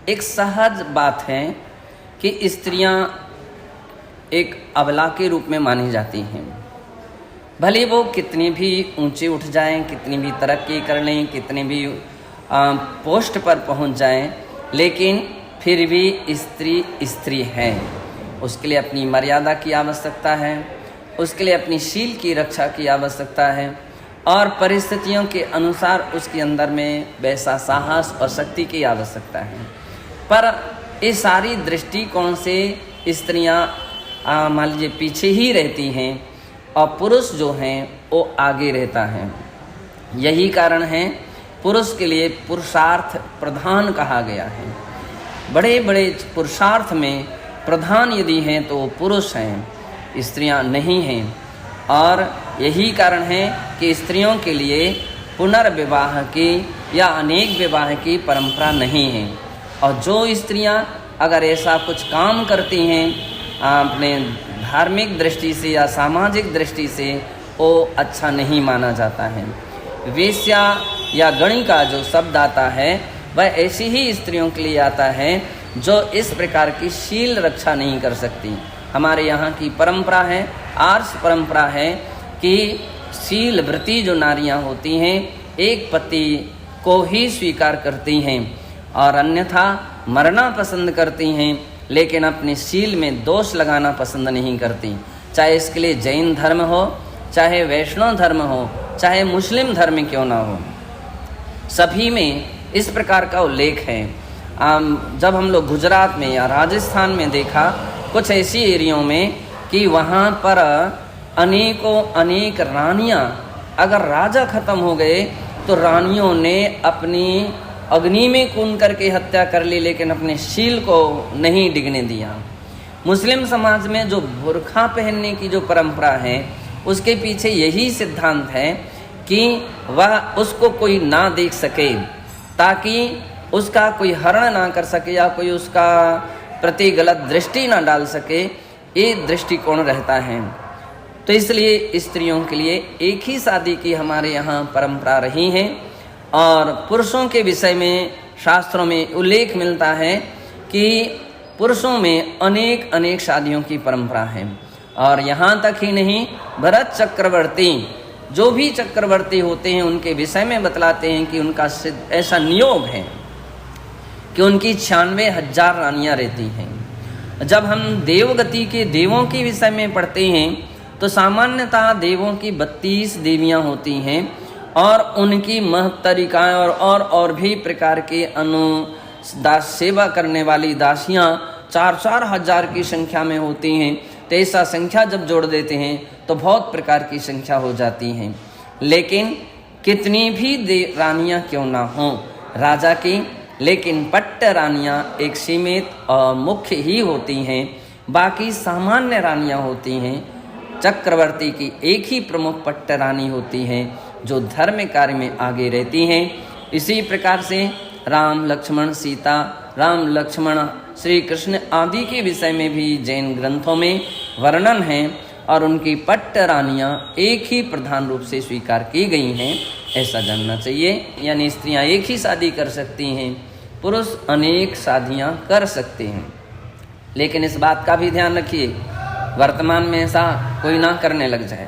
एक सहज बात है कि स्त्रियां एक अबला के रूप में मानी जाती हैं। भले वो कितनी भी ऊंचे उठ जाएं, कितनी भी तरक्की कर लें, कितनी भी पोस्ट पर पहुंच जाएं, लेकिन फिर भी स्त्री स्त्री है। उसके लिए अपनी मर्यादा की आवश्यकता है, उसके लिए अपनी शील की रक्षा की आवश्यकता है और परिस्थितियों के अनुसार उसके अंदर में वैसा साहस और शक्ति की आवश्यकता है। पर इस सारी दृष्टिकोण से स्त्रियां मान लीजिए पीछे ही रहती हैं और पुरुष जो हैं वो आगे रहता है। यही कारण है पुरुष के लिए पुरुषार्थ प्रधान कहा गया है। बड़े बड़े पुरुषार्थ में प्रधान यदि हैं तो पुरुष हैं, स्त्रियां नहीं हैं। और यही कारण है कि स्त्रियों के लिए पुनर्विवाह की या अनेक विवाह की परंपरा नहीं है। और जो स्त्रियां अगर ऐसा कुछ काम करती हैं अपने धार्मिक दृष्टि से या सामाजिक दृष्टि से, वो अच्छा नहीं माना जाता है। वेश्या या गणिका जो शब्द आता है वह ऐसी ही स्त्रियों के लिए आता है जो इस प्रकार की शील रक्षा नहीं कर सकती। हमारे यहाँ की परंपरा है, आर्ष परंपरा है कि शील व्रती जो नारियां होती हैं एक पति को ही स्वीकार करती हैं और अन्यथा मरना पसंद करती हैं, लेकिन अपने शील में दोष लगाना पसंद नहीं करती। चाहे इसके लिए जैन धर्म हो, चाहे वैष्णव धर्म हो, चाहे मुस्लिम धर्म क्यों ना हो, सभी में इस प्रकार का उल्लेख है। जब हम लोग गुजरात में या राजस्थान में देखा कुछ ऐसी एरियो में कि वहाँ पर अनेक रानियाँ, अगर राजा खत्म हो गए तो रानियों ने अपनी अग्नि में कूद करके हत्या कर ली, लेकिन अपने शील को नहीं डिगने दिया। मुस्लिम समाज में जो बुर्खा पहनने की जो परंपरा है उसके पीछे यही सिद्धांत है कि वह उसको कोई ना देख सके, ताकि उसका कोई हरण ना कर सके या कोई उसका प्रति गलत दृष्टि ना डाल सके, ये दृष्टिकोण रहता है। तो इसलिए स्त्रियों के लिए एक ही शादी की हमारे यहाँ परंपरा रही है। और पुरुषों के विषय में शास्त्रों में उल्लेख मिलता है कि पुरुषों में अनेक शादियों की परंपरा है। और यहाँ तक ही नहीं, भरत चक्रवर्ती जो भी चक्रवर्ती होते हैं उनके विषय में बतलाते हैं कि उनका ऐसा नियोग है कि उनकी 96,000 रानियां रहती हैं। जब हम देवगति के देवों के विषय में पढ़ते हैं तो सामान्यतः देवों की 32 देवियां होती हैं और उनकी महत्तरिकाएँ और भी प्रकार के सेवा करने वाली दासियां 4-4 हजार की संख्या में होती हैं। तो ऐसा संख्या जब जोड़ देते हैं तो बहुत प्रकार की संख्या हो जाती हैं। लेकिन कितनी भी रानियां क्यों ना हों राजा की, लेकिन पट्ट रानियां एक सीमित और मुख्य ही होती हैं। बाकी सामान्य रानियां होती हैं। चक्रवर्ती की एक ही प्रमुख पट्ट रानी होती है जो धर्म कार्य में आगे रहती हैं। इसी प्रकार से राम लक्ष्मण सीता, राम लक्ष्मण श्री कृष्ण आदि के विषय में भी जैन ग्रंथों में वर्णन है और उनकी पट्ट रानियां एक ही प्रधान रूप से स्वीकार की गई हैं, ऐसा जानना चाहिए। यानी स्त्रियां एक ही शादी कर सकती हैं, पुरुष अनेक शादियां कर सकते हैं। लेकिन इस बात का भी ध्यान रखिए वर्तमान में ऐसा कोई ना करने लग जाए।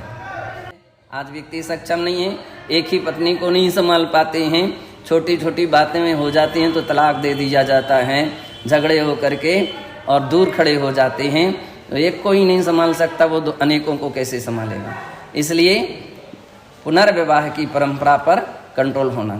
आज व्यक्ति सक्षम नहीं है, एक ही पत्नी को नहीं संभाल पाते हैं, छोटी छोटी बातें में हो जाती हैं तो तलाक दे दिया जाता है, झगड़े हो करके और दूर खड़े हो जाते हैं। तो एक को ही नहीं संभाल सकता, वो अनेकों को कैसे संभालेगा। इसलिए पुनर्विवाह की परंपरा पर कंट्रोल होना चाहिए।